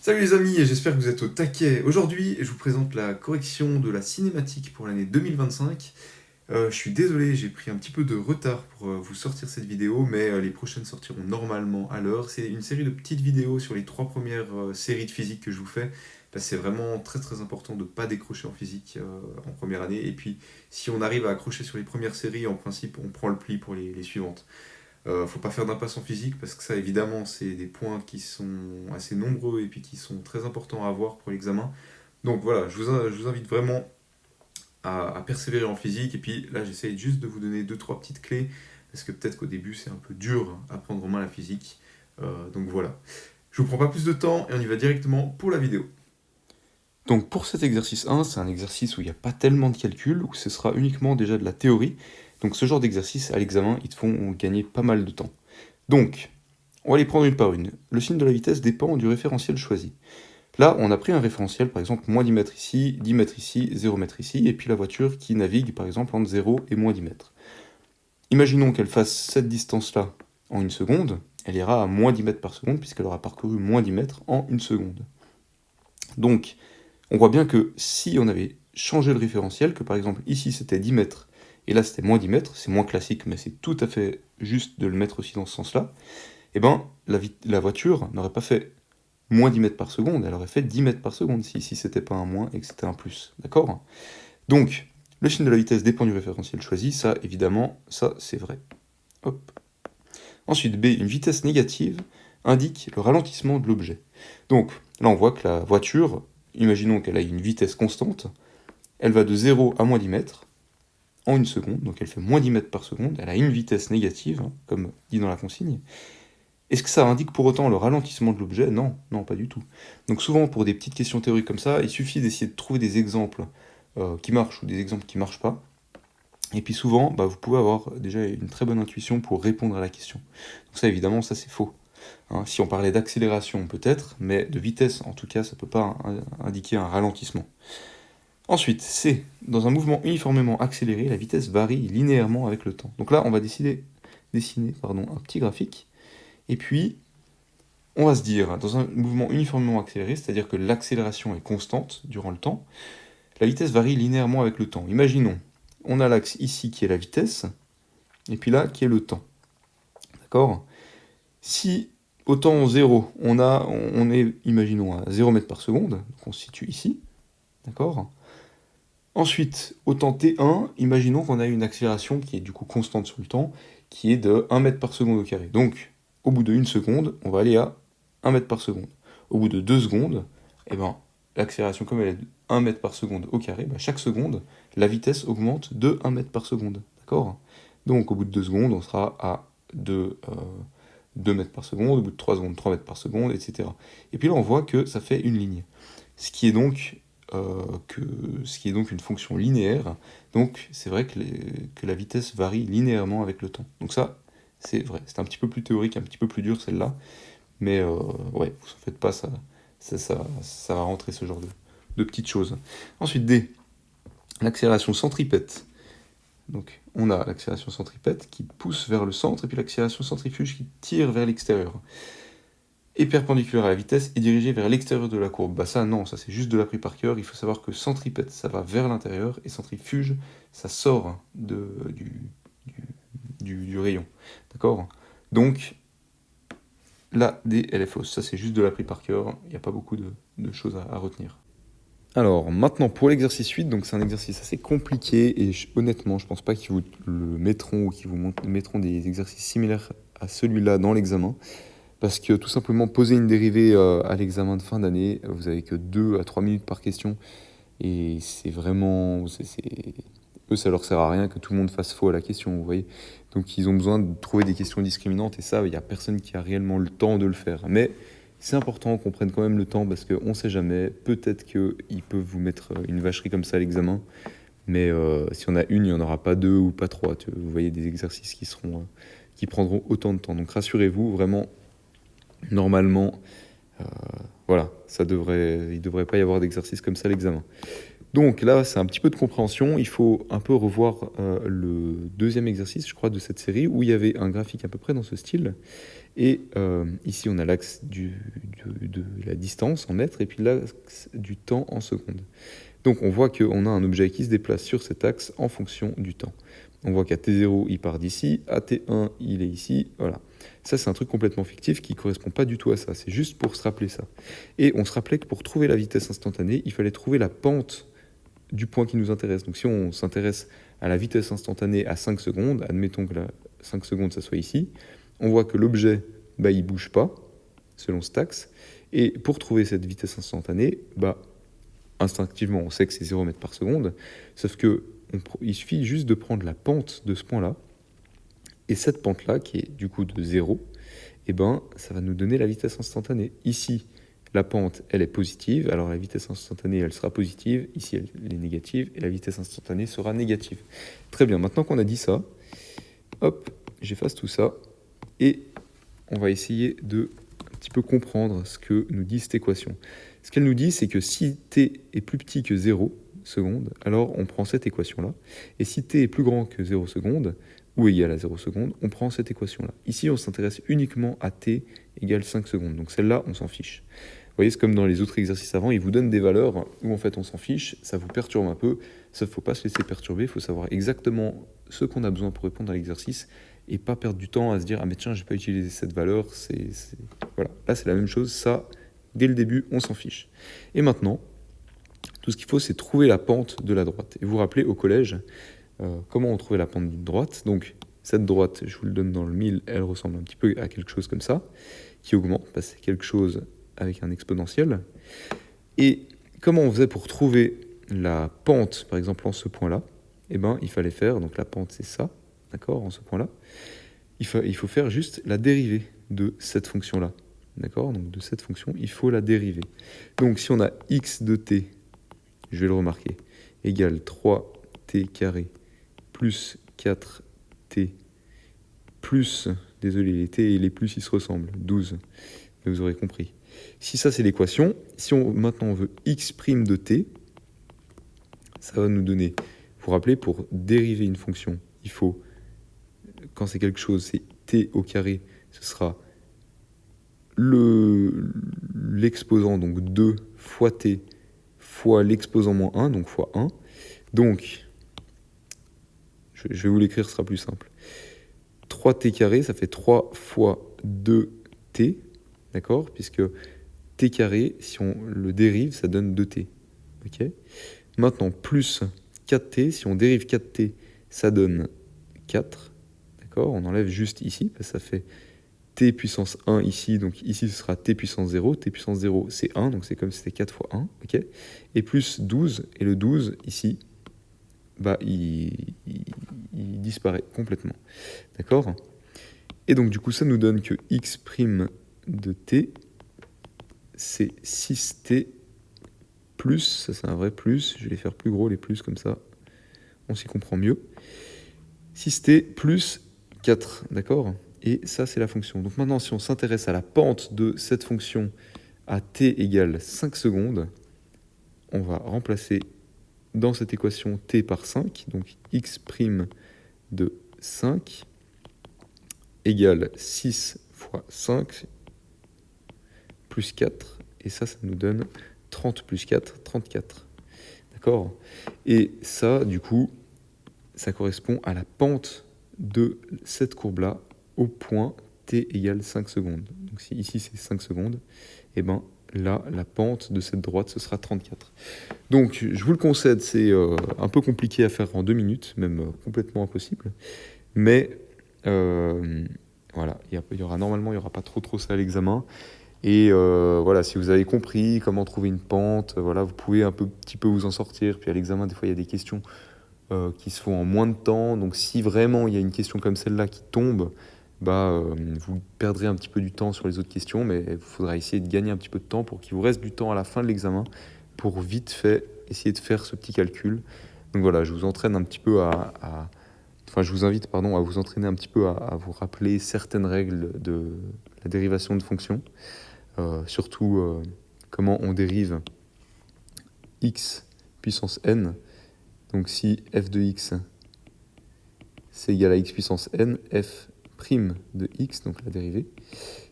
Salut les amis, j'espère que vous êtes au taquet. Aujourd'hui, je vous présente la correction de la cinématique pour l'année 2025. Je suis désolé, j'ai pris un petit peu de retard pour vous sortir cette vidéo, mais les prochaines sortiront normalement à l'heure. C'est une série de petites vidéos sur les trois premières séries de physique que je vous fais. Parce que c'est vraiment très très important de ne pas décrocher en physique en première année. Et puis, si on arrive à accrocher sur les premières séries, en principe, on prend le pli pour les suivantes. Faut pas faire d'impasse en physique parce que ça, évidemment, c'est des points qui sont assez nombreux et puis qui sont très importants à avoir pour l'examen. Donc voilà, je vous invite vraiment à persévérer en physique. Et puis là, j'essaye juste de vous donner deux, trois petites clés parce que peut-être qu'au début, c'est un peu dur à prendre en main la physique. Donc voilà. Je vous prends pas plus de temps et on y va directement pour la vidéo. Donc pour cet exercice 1, c'est un exercice où il n'y a pas tellement de calculs, où ce sera uniquement déjà de la théorie. Donc ce genre d'exercice, à l'examen, ils te font gagner pas mal de temps. Donc, on va les prendre une par une. Le signe de la vitesse dépend du référentiel choisi. Là, on a pris un référentiel, par exemple, moins 10 mètres ici, 10 mètres ici, 0 mètres ici, et puis la voiture qui navigue, par exemple, entre 0 et moins 10 mètres. Imaginons qu'elle fasse cette distance-là en une seconde, elle ira à moins 10 mètres par seconde, puisqu'elle aura parcouru moins 10 mètres en une seconde. Donc, on voit bien que si on avait changé le référentiel, que par exemple ici c'était 10 mètres, et là c'était moins 10 mètres, c'est moins classique, mais c'est tout à fait juste de le mettre aussi dans ce sens-là, eh ben, la voiture n'aurait pas fait moins 10 mètres par seconde, elle aurait fait 10 mètres par seconde si c'était pas un moins et que c'était un plus. D'accord? Donc, le signe de la vitesse dépend du référentiel choisi, ça évidemment, ça c'est vrai. Hop. Ensuite, B, une vitesse négative indique le ralentissement de l'objet. Donc, là on voit que la voiture, imaginons qu'elle a une vitesse constante, elle va de 0 à moins 10 mètres en une seconde, donc elle fait moins 10 mètres par seconde, elle a une vitesse négative, hein, comme dit dans la consigne. Est-ce que ça indique pour autant le ralentissement de l'objet? Non, non, pas du tout. Donc souvent, pour des petites questions théoriques comme ça, il suffit d'essayer de trouver des exemples qui marchent ou des exemples qui marchent pas. Et puis souvent, vous pouvez avoir déjà une très bonne intuition pour répondre à la question. Donc ça, évidemment, ça c'est faux. Hein, si on parlait d'accélération, peut-être, mais de vitesse, en tout cas, ça ne peut pas indiquer un ralentissement. Ensuite, C. Dans un mouvement uniformément accéléré, la vitesse varie linéairement avec le temps. Donc là, on va dessiner un petit graphique. Et puis, on va se dire, dans un mouvement uniformément accéléré, c'est-à-dire que l'accélération est constante durant le temps, la vitesse varie linéairement avec le temps. Imaginons, on a l'axe ici qui est la vitesse, et puis là qui est le temps. D'accord? Si au temps 0, on est, imaginons, à 0 mètre par seconde, donc on se situe ici, d'accord? Ensuite, au temps t1, imaginons qu'on a une accélération qui est du coup constante sur le temps, qui est de 1 mètre par seconde au carré. Donc, au bout de 1 seconde, on va aller à 1 mètre par seconde. Au bout de 2 secondes, eh ben, l'accélération, comme elle est de 1 mètre par seconde au carré, chaque seconde, la vitesse augmente de 1 mètre par seconde. D'accord? Donc, au bout de 2 secondes, on sera à 2 mètres par seconde, au bout de 3 secondes, 3 mètres par seconde, etc. Et puis là, on voit que ça fait une ligne. Ce qui est donc une fonction linéaire. Donc c'est vrai que la vitesse varie linéairement avec le temps. Donc ça, c'est vrai. C'est un petit peu plus théorique, un petit peu plus dur celle-là. Mais ouais, vous en faites pas, ça va rentrer ce genre de petites choses. Ensuite, D, l'accélération centripète. Donc on a l'accélération centripète qui pousse vers le centre, et puis l'accélération centrifuge qui tire vers l'extérieur. Et perpendiculaire à la vitesse et dirigé vers l'extérieur de la courbe. Ça non, ça c'est juste de l'appris par cœur. Il faut savoir que centripète, ça va vers l'intérieur, et centrifuge, ça sort du rayon. D'accord? Donc, la D, elle est fausse. Ça c'est juste de l'appris par cœur. Il n'y a pas beaucoup de choses à retenir. Alors maintenant pour l'exercice 8, donc c'est un exercice assez compliqué et honnêtement je pense pas qu'ils vous le mettront ou qu'ils vous mettront des exercices similaires à celui-là dans l'examen. Parce que tout simplement, poser une dérivée à l'examen de fin d'année, vous avez que 2 à 3 minutes par question. Et c'est vraiment... Eux, ça leur sert à rien que tout le monde fasse faux à la question, vous voyez. Donc ils ont besoin de trouver des questions discriminantes, et ça, il n'y a personne qui a réellement le temps de le faire. Mais c'est important qu'on prenne quand même le temps, parce qu'on ne sait jamais. Peut-être qu'ils peuvent vous mettre une vacherie comme ça à l'examen. Mais si on a une, il n'y en aura pas deux ou pas trois. Vous voyez, des exercices qui prendront autant de temps. Donc rassurez-vous, vraiment... Normalement, voilà, il ne devrait pas y avoir d'exercice comme ça à l'examen. Donc là, c'est un petit peu de compréhension. Il faut un peu revoir le deuxième exercice, je crois, de cette série, où il y avait un graphique à peu près dans ce style. Et ici, on a l'axe de la distance en mètres, et puis l'axe du temps en secondes. Donc on voit qu'on a un objet qui se déplace sur cet axe en fonction du temps. On voit qu'à t0, il part d'ici, à t1, il est ici, voilà. Ça, c'est un truc complètement fictif qui ne correspond pas du tout à ça. C'est juste pour se rappeler ça. Et on se rappelait que pour trouver la vitesse instantanée, il fallait trouver la pente du point qui nous intéresse. Donc si on s'intéresse à la vitesse instantanée à 5 secondes, admettons que la 5 secondes, ça soit ici, on voit que l'objet, bah, il ne bouge pas, selon cet axe. Et pour trouver cette vitesse instantanée, bah, instinctivement, on sait que c'est 0 mètres par seconde, sauf que il suffit juste de prendre la pente de ce point-là, et cette pente-là, qui est du coup de 0, eh ben, ça va nous donner la vitesse instantanée. Ici, la pente, elle est positive, alors la vitesse instantanée, elle sera positive, ici, elle est négative, et la vitesse instantanée sera négative. Très bien, maintenant qu'on a dit ça, hop, j'efface tout ça, et on va essayer de un petit peu comprendre ce que nous dit cette équation. Ce qu'elle nous dit, c'est que si t est plus petit que 0 secondes, alors on prend cette équation-là. Et si t est plus grand que 0 secondes, ou égal à 0 secondes, on prend cette équation-là. Ici, on s'intéresse uniquement à t égale 5 secondes. Donc celle-là, on s'en fiche. Vous voyez, c'est comme dans les autres exercices avant, ils vous donnent des valeurs où en fait on s'en fiche, ça vous perturbe un peu, ça ne faut pas se laisser perturber, il faut savoir exactement ce qu'on a besoin pour répondre à l'exercice et pas perdre du temps à se dire « Ah mais tiens, j'ai pas utilisé cette valeur, Voilà, là c'est la même chose, ça, dès le début, on s'en fiche. Et maintenant, tout ce qu'il faut, c'est trouver la pente de la droite. Et vous vous rappelez, au collège, comment on trouvait la pente d'une droite. Donc cette droite, je vous le donne dans le mille, elle ressemble un petit peu à quelque chose comme ça, qui augmente, parce que c'est quelque chose avec un exponentiel. Et comment on faisait pour trouver la pente, par exemple, en ce point-là? Eh ben, il fallait faire, donc la pente, c'est ça, d'accord, en ce point-là. Il faut faire juste la dérivée de cette fonction-là, d'accord? Donc de cette fonction, il faut la dériver. Donc si on a x de t, je vais le remarquer, égale 3t carré plus 4t plus, désolé, les t et les plus, ils se ressemblent, 12, mais vous aurez compris. Si ça, c'est l'équation, si maintenant on veut x' de t, ça va nous donner, vous vous rappelez, pour dériver une fonction, il faut, quand c'est quelque chose, c'est t au carré, ce sera l'exposant, donc 2 fois t, fois l'exposant moins 1, donc fois 1. Donc, je vais vous l'écrire, ce sera plus simple. 3t carré, ça fait 3 fois 2t, d'accord? Puisque t carré, si on le dérive, ça donne 2t. Okay, maintenant, plus 4t, si on dérive 4t, ça donne 4. D'accord? On enlève juste ici, parce que ça fait t puissance 1 ici, donc ici ce sera t puissance 0. T puissance 0, c'est 1, donc c'est comme si c'était 4 fois 1. Okay, et plus 12, et le 12, ici, bah, il disparaît complètement. D'accord? Et donc, du coup, ça nous donne que x' de t, c'est 6t plus, ça c'est un vrai plus, je vais les faire plus gros, les plus, comme ça, on s'y comprend mieux. 6t plus 4, d'accord? Et ça, c'est la fonction. Donc maintenant, si on s'intéresse à la pente de cette fonction à t égale 5 secondes, on va remplacer dans cette équation t par 5, donc x' de 5 égale 6 fois 5 plus 4, et ça nous donne 30 plus 4, 34. D'accord? Et ça, du coup, ça correspond à la pente de cette courbe-là au point t égale 5 secondes. Donc si ici c'est 5 secondes, et ben là, la pente de cette droite, ce sera 34. Donc, je vous le concède, c'est un peu compliqué à faire en 2 minutes, même complètement impossible. Mais voilà, normalement, il n'y aura pas trop ça à l'examen. Et voilà, si vous avez compris comment trouver une pente, voilà, vous pouvez petit peu vous en sortir. Puis à l'examen, des fois, il y a des questions qui se font en moins de temps. Donc si vraiment il y a une question comme celle-là qui tombe, bah, vous perdrez un petit peu du temps sur les autres questions, mais il faudra essayer de gagner un petit peu de temps pour qu'il vous reste du temps à la fin de l'examen pour vite fait essayer de faire ce petit calcul. Donc voilà, je vous entraîne un petit peu Enfin, je vous invite à vous entraîner un petit peu à vous rappeler certaines règles de la dérivation de fonctions. Surtout comment on dérive x puissance n, donc si f de x c'est égal à x puissance n, f' de x, donc la dérivée,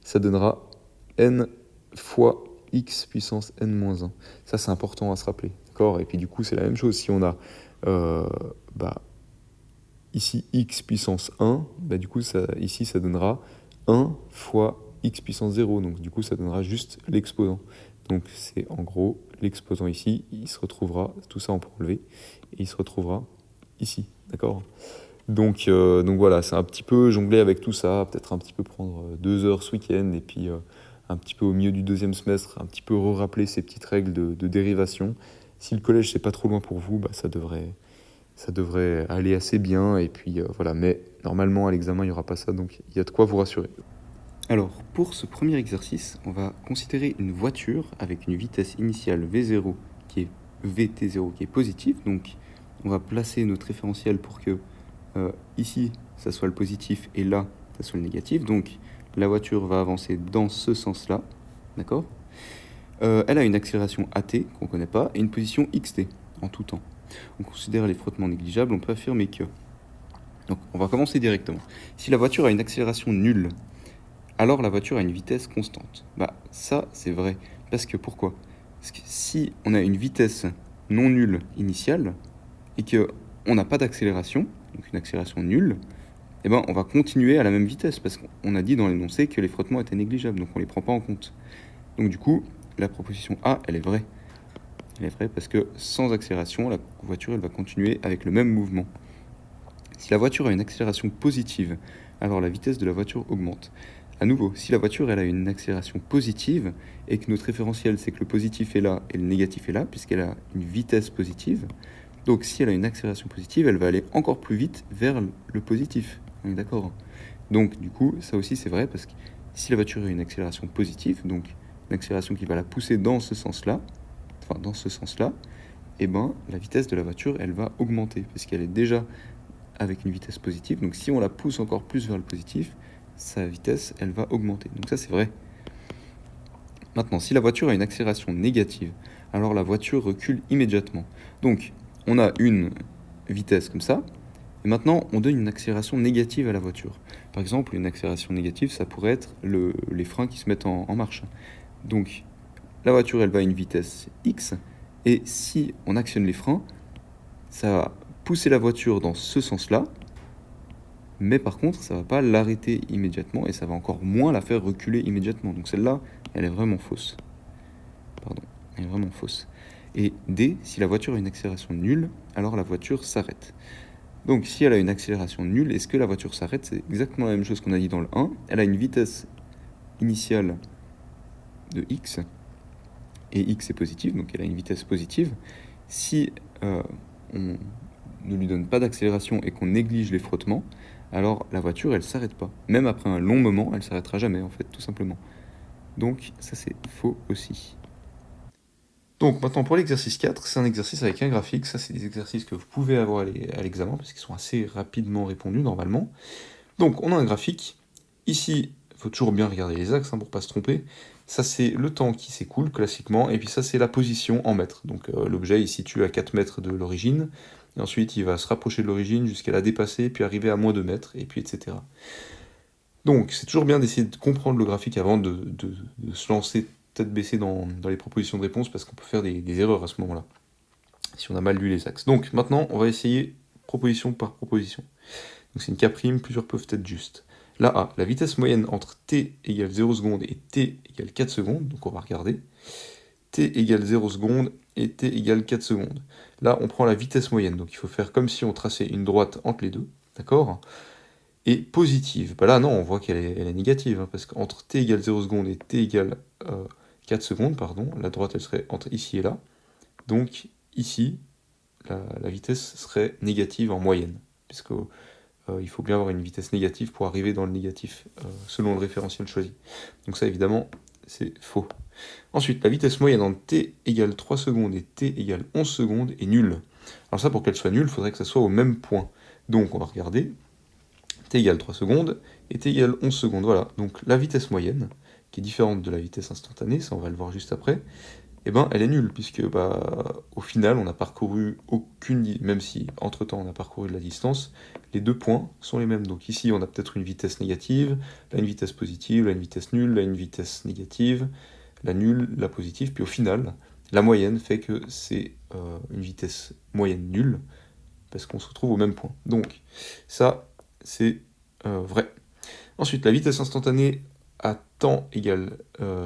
ça donnera n fois x puissance n-1. Ça, c'est important à se rappeler, d'accord? Et puis du coup, c'est la même chose. Si on a ici x puissance 1, du coup, ici, ça donnera 1 fois x puissance 0. Donc du coup, ça donnera juste l'exposant. Donc c'est en gros l'exposant ici, il se retrouvera, tout ça on peut enlever, et il se retrouvera ici, d'accord? Donc voilà, c'est un petit peu jongler avec tout ça, peut-être un petit peu prendre 2 heures ce week-end, et puis un petit peu au milieu du deuxième semestre, un petit peu rappeler ces petites règles de dérivation. Si le collège c'est pas trop loin pour vous, ça devrait aller assez bien, et puis voilà, mais normalement à l'examen il n'y aura pas ça, donc il y a de quoi vous rassurer. Alors, pour ce premier exercice, on va considérer une voiture avec une vitesse initiale V0 qui est Vt0 qui est positive. Donc, on va placer notre référentiel pour que ici, ça soit le positif et là, ça soit le négatif. Donc, la voiture va avancer dans ce sens-là, d'accord ? Elle a une accélération at, qu'on ne connaît pas, et une position xt, en tout temps. On considère les frottements négligeables, on peut affirmer que... Donc, on va commencer directement. Si la voiture a une accélération nulle, alors la voiture a une vitesse constante. Ça, c'est vrai. Parce que pourquoi ? Parce que si on a une vitesse non nulle initiale et qu'on n'a pas d'accélération, donc une accélération nulle, on va continuer à la même vitesse parce qu'on a dit dans l'énoncé que les frottements étaient négligeables, donc on ne les prend pas en compte. Donc du coup, la proposition A, elle est vraie. Elle est vraie parce que sans accélération, la voiture, elle va continuer avec le même mouvement. Si la voiture a une accélération positive, alors la vitesse de la voiture augmente. À nouveau, si la voiture elle a une accélération positive et que notre référentiel c'est que le positif est là et le négatif est là, puisqu'elle a une vitesse positive, donc si elle a une accélération positive, elle va aller encore plus vite vers le positif. On est d'accord ? Donc du coup, ça aussi c'est vrai, parce que si la voiture a une accélération positive, donc une accélération qui va la pousser dans ce sens-là, la vitesse de la voiture elle va augmenter, puisqu'elle est déjà avec une vitesse positive. Donc si on la pousse encore plus vers le positif, sa vitesse, elle va augmenter. Donc ça, c'est vrai. Maintenant, si la voiture a une accélération négative, alors la voiture recule immédiatement. Donc, on a une vitesse comme ça, et maintenant, on donne une accélération négative à la voiture. Par exemple, une accélération négative, ça pourrait être les freins qui se mettent en marche. Donc, la voiture, elle va à une vitesse X, et si on actionne les freins, ça va pousser la voiture dans ce sens-là, mais par contre, ça ne va pas l'arrêter immédiatement et ça va encore moins la faire reculer immédiatement. Donc celle-là, elle est vraiment fausse. Elle est vraiment fausse. Et D, si la voiture a une accélération nulle, alors la voiture s'arrête. Donc si elle a une accélération nulle, est-ce que la voiture s'arrête ? C'est exactement la même chose qu'on a dit dans le 1. Elle a une vitesse initiale de x, et x est positive, donc elle a une vitesse positive. Si on ne lui donne pas d'accélération et qu'on néglige les frottements, alors la voiture, elle s'arrête pas. Même après un long moment, elle s'arrêtera jamais, en fait, tout simplement. Donc ça, c'est faux aussi. Donc maintenant, pour l'exercice 4, c'est un exercice avec un graphique. Ça, c'est des exercices que vous pouvez avoir à l'examen, parce qu'ils sont assez rapidement répondus, normalement. Donc, on a un graphique. Ici, il faut toujours bien regarder les axes, pour ne pas se tromper. Ça, c'est le temps qui s'écoule, classiquement. Et puis ça, c'est la position en mètres. Donc l'objet est situé à 4 mètres de l'origine. Et ensuite, il va se rapprocher de l'origine jusqu'à la dépasser, puis arriver à moins 2 mètres, et puis etc. Donc, c'est toujours bien d'essayer de comprendre le graphique avant de se lancer tête baissée dans les propositions de réponse, parce qu'on peut faire des erreurs à ce moment-là, si on a mal lu les axes. Donc, maintenant, on va essayer proposition par proposition. Donc, c'est une K', plusieurs peuvent être justes. La A, la vitesse moyenne entre t égale 0 secondes et t égale 4 secondes, donc on va regarder. T égale 0 secondes et t égale 4 secondes. Là, on prend la vitesse moyenne, donc il faut faire comme si on traçait une droite entre les deux, d'accord ? Et positive, là non, on voit qu'elle est négative, parce qu'entre t égale 0 secondes et t égale 4 secondes, la droite elle serait entre ici et là. Donc ici, la vitesse serait négative en moyenne, puisque il faut bien avoir une vitesse négative pour arriver dans le négatif, selon le référentiel choisi. Donc ça, évidemment, c'est faux. Ensuite, la vitesse moyenne entre t égale 3 secondes et t égale 11 secondes est nulle. Alors ça, pour qu'elle soit nulle, il faudrait que ça soit au même point. Donc on va regarder, t égale 3 secondes et t égale 11 secondes. Voilà, donc la vitesse moyenne, qui est différente de la vitesse instantanée, ça on va le voir juste après, eh ben, elle est nulle, puisque au final, on n'a parcouru même si entre-temps on a parcouru de la distance, les deux points sont les mêmes. Donc ici, on a peut-être une vitesse négative, là une vitesse positive, là une vitesse nulle, là une vitesse négative, la nulle, la positive, puis au final, la moyenne fait que c'est une vitesse moyenne nulle, parce qu'on se retrouve au même point. Donc ça, c'est vrai. Ensuite, la vitesse instantanée à temps égale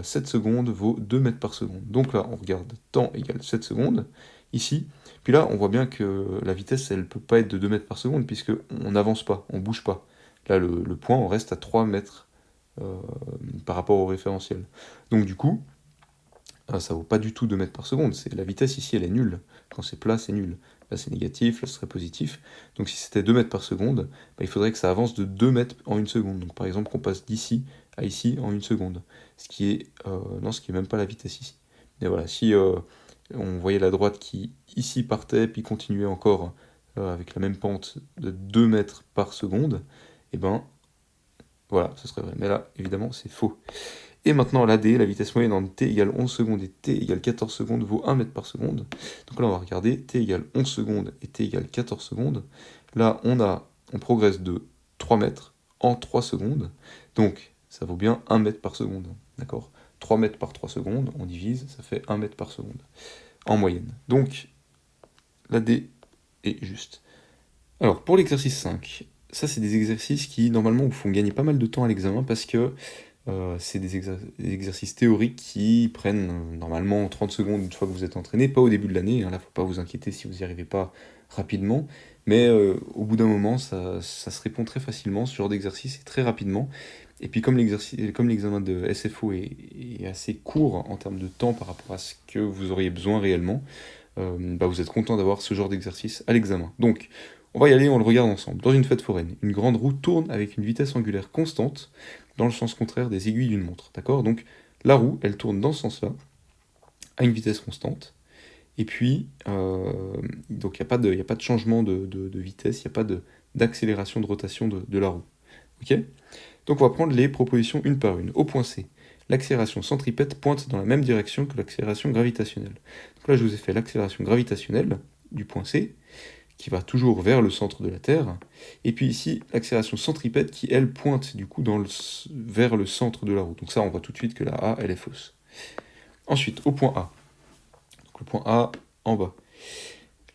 7 secondes vaut 2 mètres par seconde. Donc là, on regarde temps égale 7 secondes, ici. Puis là, on voit bien que la vitesse, elle ne peut pas être de 2 mètres par seconde, puisqu'on n'avance pas, on ne bouge pas. Là, le point, on reste à 3 mètres par rapport au référentiel. Donc du coup, ça vaut pas du tout 2 mètres par seconde. La vitesse ici, elle est nulle. Quand c'est plat, c'est nul. Là, c'est négatif, là, ce serait positif. Donc si c'était 2 mètres par seconde, il faudrait que ça avance de 2 mètres en une seconde. Donc par exemple, qu'on passe d'ici à ici en une seconde. Ce qui est même pas la vitesse ici. Et voilà, si on voyait la droite qui ici partait, puis continuait encore avec la même pente de 2 mètres par seconde, et ben voilà, ce serait vrai. Mais là, évidemment, c'est faux. Et maintenant, la D, la vitesse moyenne en t égale 11 secondes et t égale 14 secondes vaut 1 mètre par seconde. Donc là, on va regarder t égale 11 secondes et t égale 14 secondes. Là, on progresse de 3 mètres en 3 secondes. Donc, ça vaut bien 1 mètre par seconde. D'accord ? 3 mètres par 3 secondes, on divise, ça fait 1 mètre par seconde, en moyenne. Donc, la D est juste. Alors, pour l'exercice 5, ça, c'est des exercices qui, normalement, vous font gagner pas mal de temps à l'examen parce que c'est des exercices théoriques qui prennent normalement 30 secondes une fois que vous êtes entraîné, pas au début de l'année, hein, là faut pas vous inquiéter si vous n'y arrivez pas rapidement, mais au bout d'un moment ça se répond très facilement, ce genre d'exercice et très rapidement. Et puis comme l'examen de SFO est assez court en termes de temps par rapport à ce que vous auriez besoin réellement, vous êtes content d'avoir ce genre d'exercice à l'examen. Donc on va y aller, on le regarde ensemble. Dans une fête foraine, une grande roue tourne avec une vitesse angulaire constante dans le sens contraire des aiguilles d'une montre. D'accord ? Donc la roue, elle tourne dans ce sens-là, à une vitesse constante. Et puis, donc il n'y a pas de changement de vitesse, il n'y a pas d'accélération de rotation de la roue. Ok ? Donc on va prendre les propositions une par une. Au point C, l'accélération centripète pointe dans la même direction que l'accélération gravitationnelle. Donc là, je vous ai fait l'accélération gravitationnelle du point C, qui va toujours vers le centre de la Terre, et puis ici, l'accélération centripète qui, elle, pointe du coup vers le centre de la roue. Donc ça, on voit tout de suite que la A, elle est fausse. Ensuite, au point A. Donc le point A, en bas.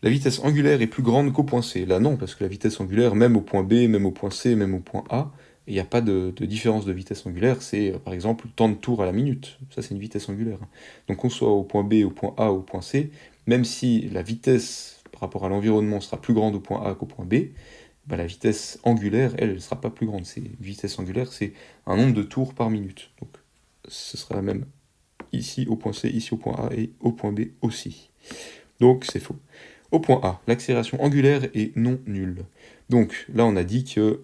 La vitesse angulaire est plus grande qu'au point C. Là, non, parce que la vitesse angulaire, même au point B, même au point C, même au point A, il n'y a pas de différence de vitesse angulaire. C'est, par exemple, temps de tour à la minute. Ça, c'est une vitesse angulaire. Donc qu'on soit au point B, au point A, au point C, même si la vitesse par rapport à l'environnement sera plus grande au point A qu'au point B, la vitesse angulaire, elle ne sera pas plus grande. Vitesse angulaire, c'est un nombre de tours par minute. Donc ce sera la même ici au point C, ici au point A et au point B aussi. Donc c'est faux. Au point A, l'accélération angulaire est non nulle. Donc là, on a dit qu'il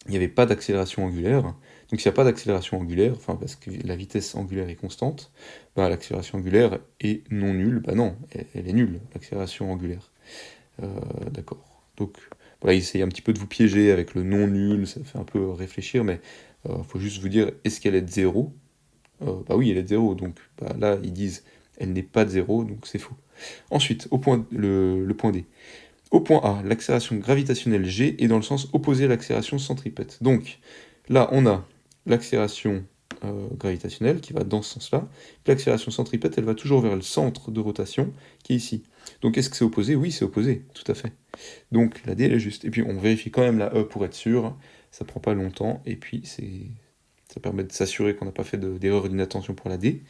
n'y avait pas d'accélération angulaire. Donc s'il n'y a pas d'accélération angulaire, parce que la vitesse angulaire est constante, l'accélération angulaire est non nulle. Non, elle est nulle, l'accélération angulaire. D'accord. Donc voilà, essayez un petit peu de vous piéger avec le non nul, ça fait un peu réfléchir, mais il faut juste vous dire, est-ce qu'elle est de 0 ? Oui, elle est de 0, donc là, ils disent, elle n'est pas de 0, donc c'est faux. Ensuite, le point D. Au point A, l'accélération gravitationnelle G est dans le sens opposé à l'accélération centripète. Donc là, on a l'accélération gravitationnelle qui va dans ce sens-là, puis l'accélération centripète, elle va toujours vers le centre de rotation qui est ici. Donc est-ce que c'est opposé ? Oui, c'est opposé, tout à fait. Donc la D, elle est juste. Et puis on vérifie quand même la E pour être sûr, ça prend pas longtemps, et puis ça permet de s'assurer qu'on n'a pas fait d'erreur d'inattention pour la D.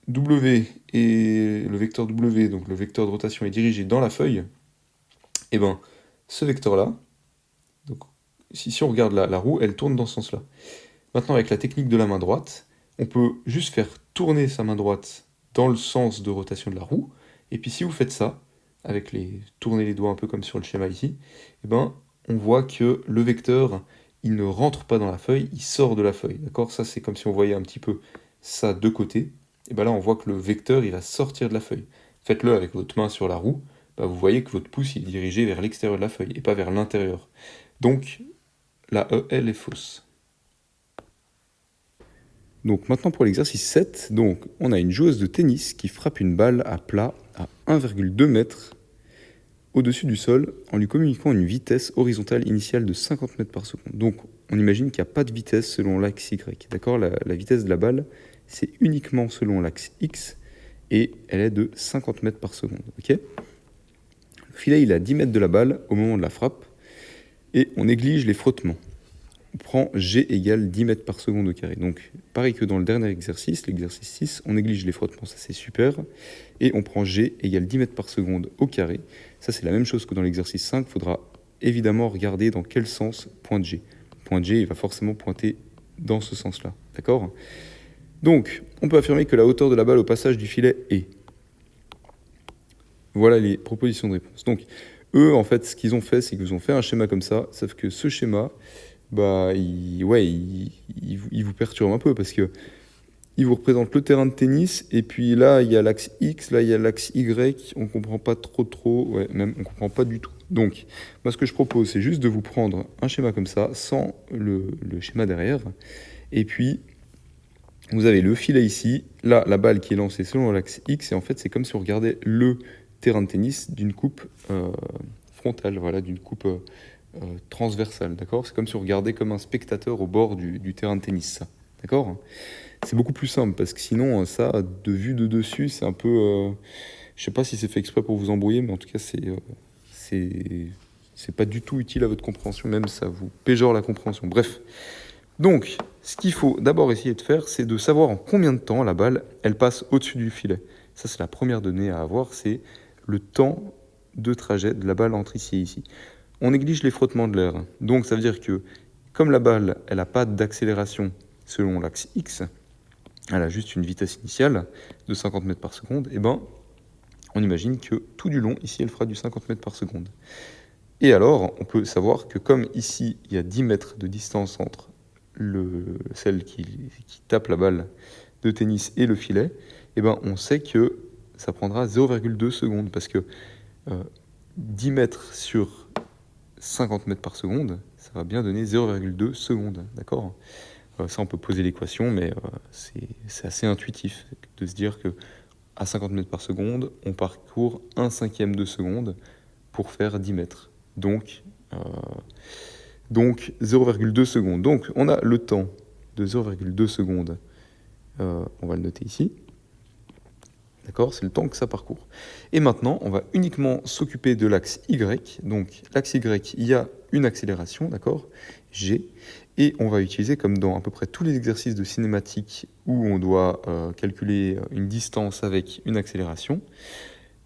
W et le vecteur W, donc le vecteur de rotation est dirigé dans la feuille, et ce vecteur-là, donc si on regarde la roue, elle tourne dans ce sens-là. Maintenant, avec la technique de la main droite, on peut juste faire tourner sa main droite dans le sens de rotation de la roue, et puis si vous faites ça, tourner les doigts un peu comme sur le schéma ici, on voit que le vecteur, il ne rentre pas dans la feuille, il sort de la feuille, d'accord ? Ça, c'est comme si on voyait un petit peu ça de côté, et là, on voit que le vecteur, il va sortir de la feuille. Faites-le avec votre main sur la roue, vous voyez que votre pouce, il est dirigé vers l'extérieur de la feuille, et pas vers l'intérieur. Donc, la E, elle est fausse. Donc maintenant pour l'exercice 7, donc, on a une joueuse de tennis qui frappe une balle à plat à 1,2 mètres au-dessus du sol en lui communiquant une vitesse horizontale initiale de 50 mètres par seconde. Donc on imagine qu'il n'y a pas de vitesse selon l'axe Y. D'accord, la vitesse de la balle, c'est uniquement selon l'axe X et elle est de 50 mètres par seconde. Okay, le filet, il est à 10 mètres de la balle au moment de la frappe et on néglige les frottements. On prend G égale 10 mètres par seconde au carré. Donc, pareil que dans le dernier exercice, l'exercice 6, on néglige les frottements, ça c'est super. Et on prend G égale 10 mètres par seconde au carré. Ça c'est la même chose que dans l'exercice 5. Il faudra évidemment regarder dans quel sens pointe G. Pointe G, il va forcément pointer dans ce sens-là. D'accord ? Donc, on peut affirmer que la hauteur de la balle au passage du filet est. Voilà les propositions de réponse. Donc, eux, en fait, ce qu'ils ont fait, c'est qu'ils ont fait un schéma comme ça, sauf que ce schéma, il vous perturbe un peu parce que il vous représente le terrain de tennis et puis là il y a l'axe X, là il y a l'axe Y, on comprend pas trop, même on comprend pas du tout. Donc moi ce que je propose c'est juste de vous prendre un schéma comme ça sans le schéma derrière et puis vous avez le filet ici, là la balle qui est lancée selon l'axe X et en fait c'est comme si on regardait le terrain de tennis d'une coupe frontale, voilà, d'une coupe transversale, d'accord ? C'est comme si on regardait comme un spectateur au bord du terrain de tennis, ça, d'accord ? C'est beaucoup plus simple, parce que sinon, ça, de vue de dessus, c'est un peu... je sais pas si c'est fait exprès pour vous embrouiller, mais en tout cas, c'est pas du tout utile à votre compréhension, même ça vous péjore la compréhension. Bref, donc, ce qu'il faut d'abord essayer de faire, c'est de savoir en combien de temps la balle, elle passe au-dessus du filet. Ça, c'est la première donnée à avoir, c'est le temps de trajet de la balle entre ici et ici. On néglige les frottements de l'air. Donc ça veut dire que comme la balle, elle n'a pas d'accélération selon l'axe X, elle a juste une vitesse initiale de 50 mètres par seconde, et on imagine que tout du long, ici, elle fera du 50 mètres par seconde. Et alors, on peut savoir que comme ici, il y a 10 mètres de distance entre celle qui tape la balle de tennis et le filet, on sait que ça prendra 0,2 secondes, parce que 10 mètres sur 50 mètres par seconde, ça va bien donner 0,2 secondes, d'accord ? Ça, on peut poser l'équation, mais c'est assez intuitif de se dire que à 50 mètres par seconde, on parcourt 1/5 de seconde pour faire 10 mètres. Donc 0,2 secondes. Donc, on a le temps de 0,2 secondes. On va le noter ici. D'accord, c'est le temps que ça parcourt. Et maintenant, on va uniquement s'occuper de l'axe Y. Donc, l'axe Y, il y a une accélération, d'accord, G. Et on va utiliser, comme dans à peu près tous les exercices de cinématique où on doit calculer une distance avec une accélération,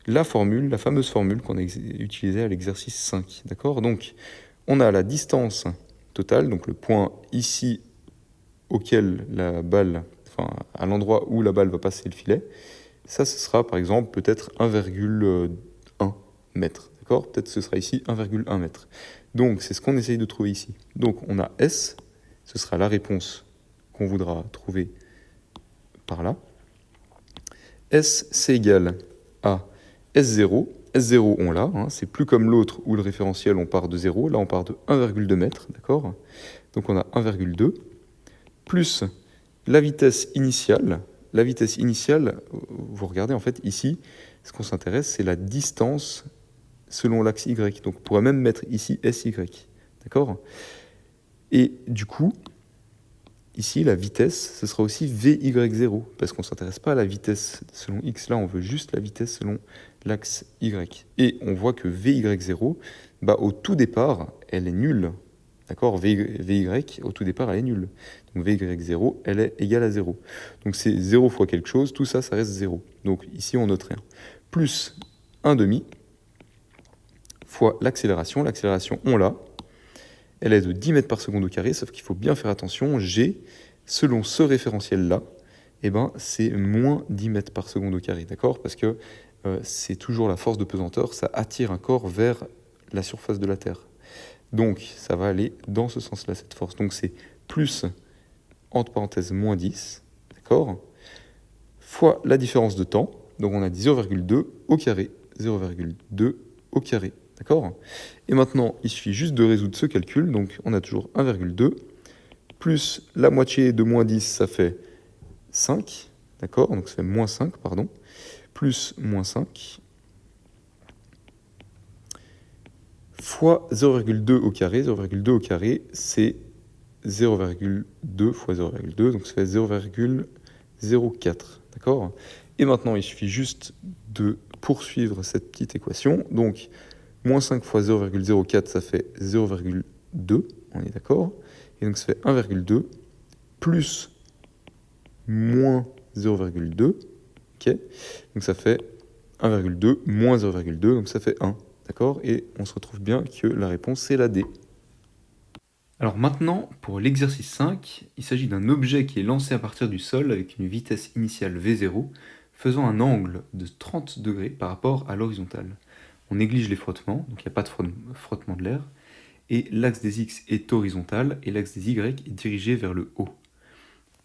la fameuse formule qu'on a utilisée à l'exercice 5. D'accord, donc, on a la distance totale, donc le point ici auquel la balle, à l'endroit où la balle va passer le filet. Ça, ce sera par exemple peut-être 1,1 mètre. D'accord ? Peut-être ce sera ici 1,1 mètre. Donc, c'est ce qu'on essaye de trouver ici. Donc, on a S, ce sera la réponse qu'on voudra trouver par là. S, c'est égal à S0. S0, on l'a, c'est plus comme l'autre où le référentiel, on part de 0. Là, on part de 1,2 mètre, d'accord ? Donc, on a 1,2 plus la vitesse initiale. La vitesse initiale, vous regardez en fait ici, ce qu'on s'intéresse, c'est la distance selon l'axe Y. Donc on pourrait même mettre ici SY. D'accord ? Et du coup, ici, la vitesse, ce sera aussi VY0, parce qu'on ne s'intéresse pas à la vitesse selon X. Là, on veut juste la vitesse selon l'axe Y. Et on voit que VY0, au tout départ, elle est nulle. D'accord ? VY, au tout départ, elle est nulle. Donc VY0, elle est égale à 0. Donc c'est 0 fois quelque chose, tout ça, ça reste 0. Donc ici, on note rien. Plus 1/2 fois l'accélération. L'accélération, on l'a. Elle est de 10 mètres par seconde au carré, sauf qu'il faut bien faire attention. G, selon ce référentiel-là, c'est moins 10 mètres par seconde au carré. D'accord ? Parce que c'est toujours la force de pesanteur, ça attire un corps vers la surface de la Terre. Donc, ça va aller dans ce sens-là, cette force. Donc, c'est plus, entre parenthèses, moins 10, d'accord, fois la différence de temps. Donc, on a 0,2 au carré. 0,2 au carré, d'accord ? Et maintenant, il suffit juste de résoudre ce calcul. Donc, on a toujours 1,2 plus la moitié de moins 10, ça fait 5, d'accord? Donc ça fait moins 5, pardon, plus moins 5, fois 0,2 au carré. 0,2 au carré, c'est 0,2 fois 0,2, donc ça fait 0,04, d'accord? Et maintenant, il suffit juste de poursuivre cette petite équation. Donc, moins 5 fois 0,04, ça fait 0,2, on est d'accord? Et donc ça fait 1,2 plus moins 0,2, ok? Donc ça fait 1,2 moins 0,2, donc ça fait 1, d'accord? Et on se retrouve bien que la réponse, c'est la D. Alors maintenant, pour l'exercice 5, il s'agit d'un objet qui est lancé à partir du sol avec une vitesse initiale V0, faisant un angle de 30 degrés par rapport à l'horizontale. On néglige les frottements, donc il n'y a pas de frottement de l'air, et l'axe des X est horizontal et l'axe des Y est dirigé vers le haut.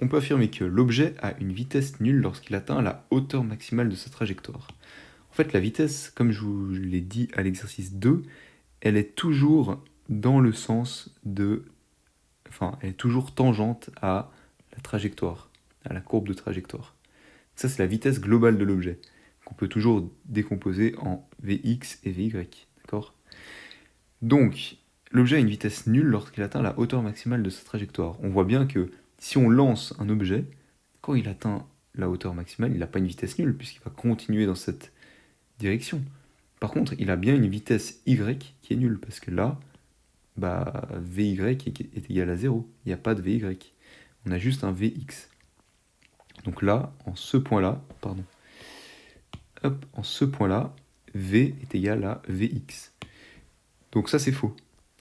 On peut affirmer que l'objet a une vitesse nulle lorsqu'il atteint la hauteur maximale de sa trajectoire. En fait, la vitesse, comme je vous l'ai dit à l'exercice 2, elle est toujours dans le sens de... Enfin, elle est toujours tangente à la trajectoire, à la courbe de trajectoire. Ça, c'est la vitesse globale de l'objet, qu'on peut toujours décomposer en Vx et Vy, d'accord? Donc, l'objet a une vitesse nulle lorsqu'il atteint la hauteur maximale de sa trajectoire. On voit bien que si on lance un objet, quand il atteint la hauteur maximale, il n'a pas une vitesse nulle, puisqu'il va continuer dans cette direction. Par contre, il a bien une vitesse y qui est nulle, parce que là, bah, Vy est égal à 0. Il n'y a pas de Vy. On a juste un Vx. Donc là, en ce point-là, en ce point-là, V est égal à Vx. Donc ça, c'est faux,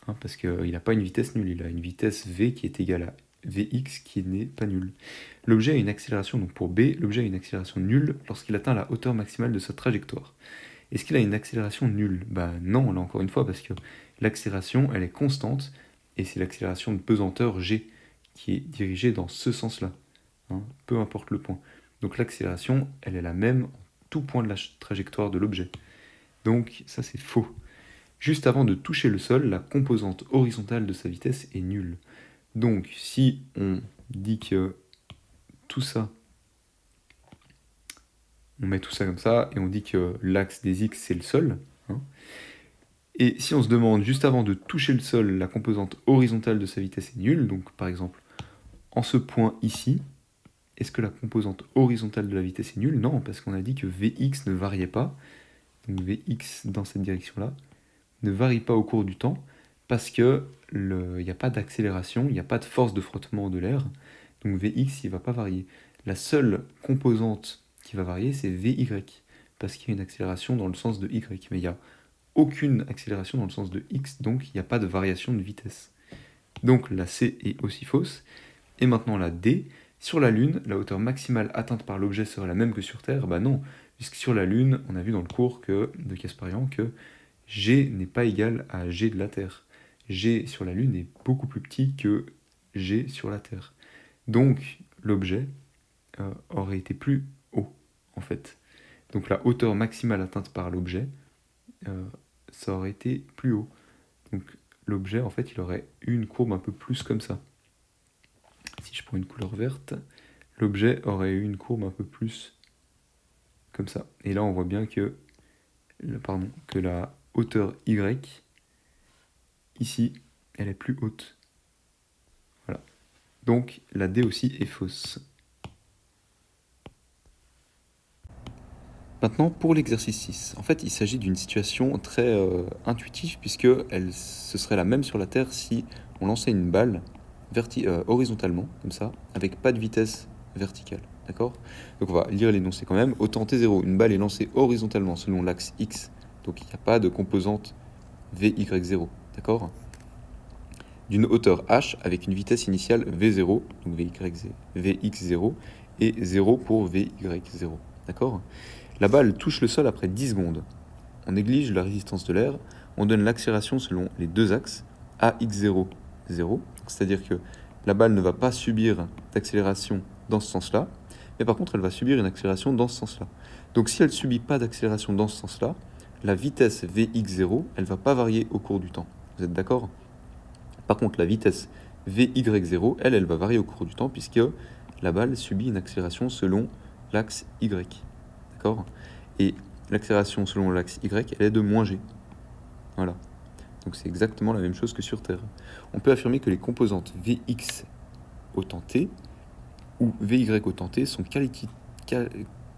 hein, parce qu'il n'a pas une vitesse nulle. Il a une vitesse V qui est égale à Vx qui n'est pas nulle. L'objet a une accélération, donc pour B, l'objet a une accélération nulle lorsqu'il atteint la hauteur maximale de sa trajectoire. Est-ce qu'il a une accélération nulle? Bah non, là encore une fois, parce que l'accélération, elle est constante, et c'est l'accélération de pesanteur G qui est dirigée dans ce sens-là, hein, peu importe le point. Donc l'accélération, elle est la même en tout point de la trajectoire de l'objet. Donc ça, c'est faux. Juste avant de toucher le sol, la composante horizontale de sa vitesse est nulle. Donc si on dit que tout ça, on met tout ça comme ça, et on dit que l'axe des X, c'est le sol, hein, et si on se demande, juste avant de toucher le sol, la composante horizontale de sa vitesse est nulle, donc par exemple, en ce point ici, est-ce que la composante horizontale de la vitesse est nulle? Non, parce qu'on a dit que Vx ne variait pas, donc Vx dans cette direction-là, ne varie pas au cours du temps, parce qu'il n'y a pas d'accélération, il n'y a pas de force de frottement de l'air, donc Vx, il ne va pas varier. La seule composante qui va varier, c'est Vy, parce qu'il y a une accélération dans le sens de y, mais il n'y a aucune accélération dans le sens de x, donc il n'y a pas de variation de vitesse. Donc la C est aussi fausse. Et maintenant la D, sur la Lune, la hauteur maximale atteinte par l'objet serait la même que sur Terre? Bah non, puisque sur la Lune, on a vu dans le cours de Kasparian que G n'est pas égal à G de la Terre. G sur la Lune est beaucoup plus petit que G sur la Terre. Donc l'objet aurait été plus haut, en fait. Donc la hauteur maximale atteinte par l'objet, ça aurait été plus haut. Donc l'objet, en fait, il aurait eu une courbe un peu plus comme ça. Si je prends une couleur verte, l'objet aurait eu une courbe un peu plus comme ça. Et là, on voit bien que, que la hauteur Y, ici, elle est plus haute. Voilà. Donc la D aussi est fausse. Maintenant, pour l'exercice 6, en fait, il s'agit d'une situation très intuitive, puisque ce serait la même sur la Terre si on lançait une balle horizontalement, comme ça, avec pas de vitesse verticale, d'accord? Donc on va lire l'énoncé quand même. Au temps t0, une balle est lancée horizontalement selon l'axe x, donc il n'y a pas de composante vy0, d'accord? D'une hauteur h avec une vitesse initiale v0, donc vx0, et 0 pour vy0, d'accord? La balle touche le sol après 10 secondes. On néglige la résistance de l'air, on donne l'accélération selon les deux axes, ax0, 0, c'est-à-dire que la balle ne va pas subir d'accélération dans ce sens-là, mais par contre elle va subir une accélération dans ce sens-là. Donc si elle ne subit pas d'accélération dans ce sens-là, la vitesse vx0, elle ne va pas varier au cours du temps. Vous êtes d'accord? Par contre, la vitesse vy0, elle va varier au cours du temps, puisque la balle subit une accélération selon l'axe Y. D'accord? Et l'accélération selon l'axe Y, elle est de moins g. Voilà. Donc c'est exactement la même chose que sur Terre. On peut affirmer que les composantes Vx autant t ou Vy autant t sont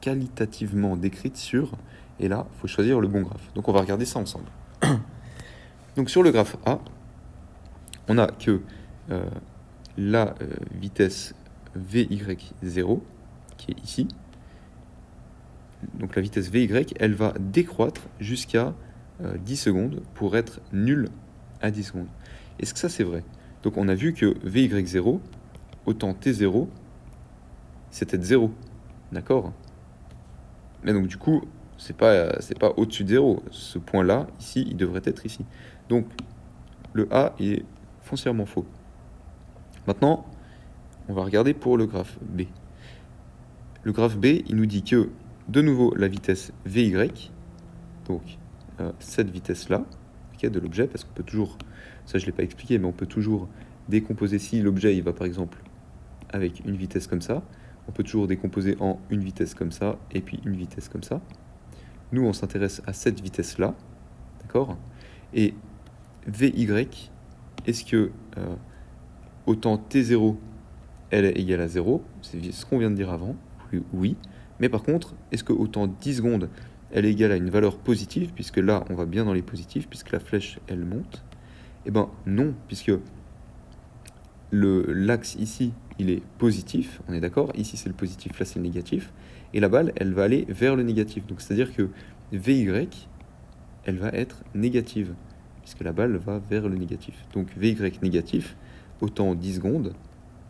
qualitativement décrites sur... Et là, il faut choisir le bon graphe. Donc on va regarder ça ensemble. Donc sur le graphe A, on a que la vitesse Vy0, qui est ici, donc la vitesse Vy, elle va décroître jusqu'à 10 secondes pour être nulle à 10 secondes. Est-ce que ça c'est vrai? Donc on a vu que Vy0 autant T0, c'était de 0, d'accord? Mais donc du coup, c'est pas au-dessus de 0. Ce point-là, ici, il devrait être ici. Donc le A est foncièrement faux. Maintenant, on va regarder pour le graphe B. Le graphe B, il nous dit que, de nouveau, la vitesse Vy, donc cette vitesse-là, okay, de l'objet, parce qu'on peut toujours, ça je ne l'ai pas expliqué, mais on peut toujours décomposer si l'objet il va par exemple avec une vitesse comme ça, on peut toujours décomposer en une vitesse comme ça, et puis une vitesse comme ça. Nous, on s'intéresse à cette vitesse-là, d'accord? Et Vy, est-ce que autant T0, elle est égale à 0? C'est ce qu'on vient de dire avant, oui. Mais par contre, est-ce que autant 10 secondes, elle est égale à une valeur positive, puisque là, on va bien dans les positifs, puisque la flèche, elle monte? Eh ben non, puisque l'axe ici, il est positif, on est d'accord? Ici, c'est le positif, là, c'est le négatif. Et la balle, elle va aller vers le négatif. Donc, c'est-à-dire que Vy, elle va être négative, puisque la balle va vers le négatif. Donc, Vy négatif, autant 10 secondes,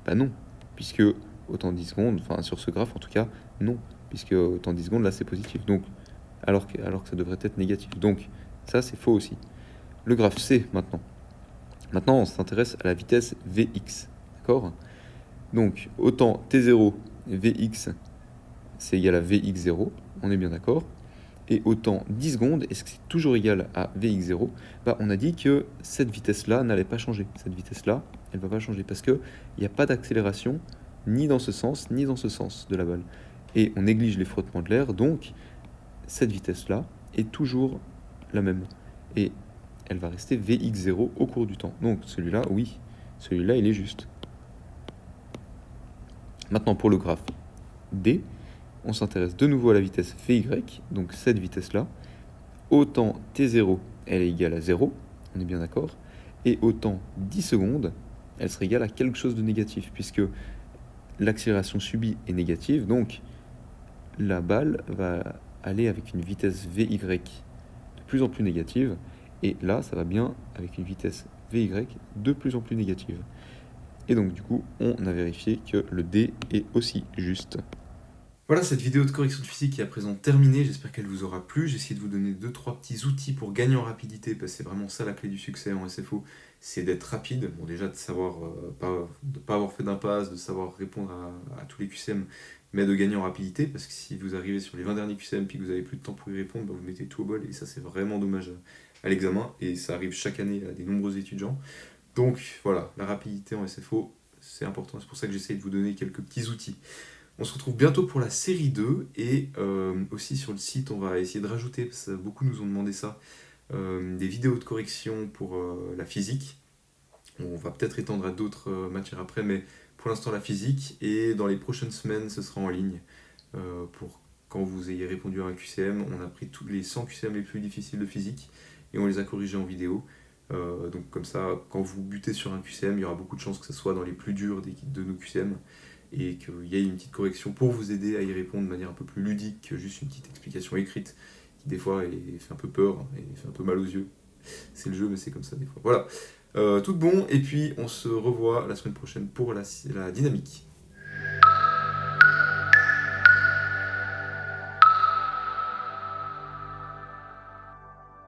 bah non, puisque autant 10 secondes, enfin, sur ce graphe, en tout cas, non, puisque autant 10 secondes, là, c'est positif. Donc, alors que ça devrait être négatif. Donc, ça, c'est faux aussi. Le graphe C, maintenant. Maintenant, on s'intéresse à la vitesse Vx, d'accord? Donc, autant T0, Vx, c'est égal à Vx0, on est bien d'accord. Et autant 10 secondes, est-ce que c'est toujours égal à Vx0? Bah, on a dit que cette vitesse-là n'allait pas changer. Cette vitesse-là, elle ne va pas changer parce qu'il n'y a pas d'accélération ni dans ce sens, ni dans ce sens de la balle. Et on néglige les frottements de l'air, donc cette vitesse-là est toujours la même. Et elle va rester Vx0 au cours du temps. Donc celui-là, oui, celui-là, il est juste. Maintenant, pour le graphe D, on s'intéresse de nouveau à la vitesse Vy, donc cette vitesse-là. Autant T0, elle est égale à 0, on est bien d'accord. Et autant 10 secondes, elle serait égale à quelque chose de négatif, puisque l'accélération subie est négative, donc la balle va aller avec une vitesse Vy de plus en plus négative, et là, ça va bien avec une vitesse Vy de plus en plus négative. Et donc, du coup, on a vérifié que le D est aussi juste. Voilà, cette vidéo de correction de physique est à présent terminée, j'espère qu'elle vous aura plu. J'ai essayé de vous donner 2-3 petits outils pour gagner en rapidité, parce que c'est vraiment ça la clé du succès en SFO, c'est d'être rapide. Bon, déjà de savoir, de pas avoir fait d'impasse, de savoir répondre à tous les QCM, mais de gagner en rapidité, parce que si vous arrivez sur les 20 derniers QCM puis que vous avez plus de temps pour y répondre, bah, vous mettez tout au bol, et ça c'est vraiment dommage à l'examen, et ça arrive chaque année à des nombreux étudiants. Donc voilà, la rapidité en SFO, c'est important, c'est pour ça que j'essaye de vous donner quelques petits outils. On se retrouve bientôt pour la série 2 et aussi sur le site on va essayer de rajouter, parce que beaucoup nous ont demandé ça, des vidéos de correction pour la physique. On va peut-être étendre à d'autres matières après, mais pour l'instant la physique, et dans les prochaines semaines ce sera en ligne pour quand vous ayez répondu à un QCM. On a pris tous les 100 QCM les plus difficiles de physique et on les a corrigés en vidéo. Donc comme ça, quand vous butez sur un QCM, il y aura beaucoup de chances que ce soit dans les plus durs de nos QCM, et qu'il y ait une petite correction pour vous aider à y répondre de manière un peu plus ludique que juste une petite explication écrite qui des fois fait un peu peur et fait un peu mal aux yeux. C'est le jeu, mais c'est comme ça des fois. Voilà, tout bon, et puis on se revoit la semaine prochaine pour la dynamique.